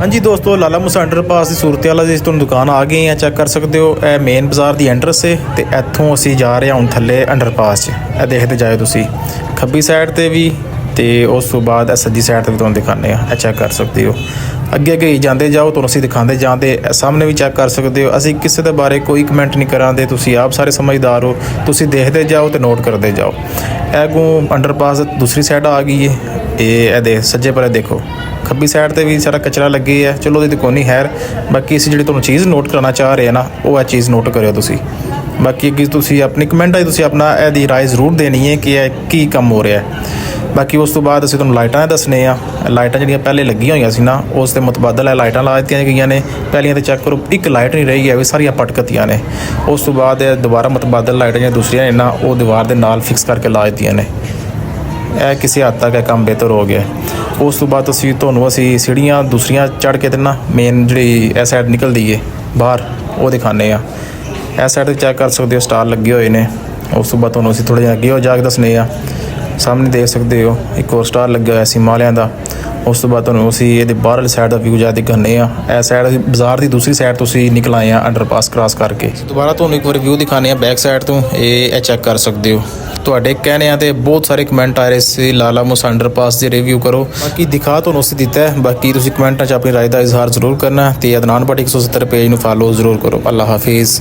हाँ जी दोस्तों, लाला मूसा अंडरपास की सूरत हाल जी तुहानूं दुकान आ गई है, चैक कर सकते हो। यह मेन बाज़ार की एंट्रेंस है तो इत्थों असीं जा रहे हैं हुण थल्ले अंडरपास च। देखते जाओ तुसीं खब्बी साइड ते भी तो उस तो बाद सज्जी साइड ते भी तुहानूं दिखाने आ, चैक कर सकते हो। अगे अगे जाते जाओ तुहानूं असीं दिखाते जाते सामने भी चैक कर सकते हो। असीं किसी के बारे कोई कमेंट नहीं करांदे, तुसीं आप सारे समझदार हो, तुसीं देखते जाओ तो नोट करते जाओ। अगों अंडरपास दूसरी साइड आ गई है, ये देख सज्जे पर देखो खब्बी साइड ते भी सारा कचरा लगे है। चलो ये कोई नहीं खैर, बाकी असीं जिहड़ी तुहानूं चीज़ नोट कराना चाह रहे हैं ना, वो चीज़ नोट करियो तुसीं। बाकी अगे तुसीं अपनी कमेंट आई तुसीं अपना इहदी राय जरूर देनी है कि की कम हो रहा है। बाकी उस तो बाद असीं तुहानूं लाइटां दसने आ। लाइटां जिहड़ियां पहले लगियां होईयां सी ना, उस दे मुतबादल है लाइटां ला दित्तियां गईयां ने। पहलियां ते चैक करो एक लाइट नहीं रही है, भी सारियां पटकतियां ने। उस तो बाद दोबारा मुतबादल लाइटां जिहड़ियां दूसरियां ने ना, वो दीवार दे नाल फिक्स करके ला दित्तियां ने। यह किसी हद तक काम बेहतर हो गया। उस तो बाद असीं तुहानूं सीढ़ियाँ दूसरियां चढ़ के ना मेन जिहड़ी इह साइड निकलदी है बाहर, वो दिखाने आ। इस साइड चैक कर सकते हो स्टार लगे हुए हैं। उस तो बाद तुहानूं असीं थोड़े अगे हो जाके दसने आ। सामने देख सकते हो एक और स्टार लगे हुआ हिमालय का। उस तो बाद तुहानूं असीं इहदे बाहरली साइड का व्यू जा दिखाने आ। इस साइड बाज़ार की दूसरी साइड तो असीं निकल आए हैं अंडरपास क्रॉस करके। दोबारा तुहानूं एक बार व्यू दिखाने बैक साइड तो ये चैक कर सकते हो। ਤੁਹਾਡੇ कहने ਤੇ बहुत सारे कमेंट आ रहे थे लाला मूसा अंडरपास ਦੇ रिव्यू करो। बाकी दिखा ਤੁਹਾਨੂੰ ਅਸੀਂ ਦਿੱਤਾ ਹੈ, बाकी ਤੁਸੀਂ ਕਮੈਂਟਾਂ 'ਚ ਆਪਣੀ ਰਾਏ ਦਾ ਇਜ਼ਹਾਰ ਜ਼ਰੂਰ ਕਰਨਾ ਤੇ ਅਦਨਾਨ ਭੱਟੀ 170 पेज ਨੂੰ फॉलो ਜ਼ਰੂਰ करो। अल्लाह हाफिज़।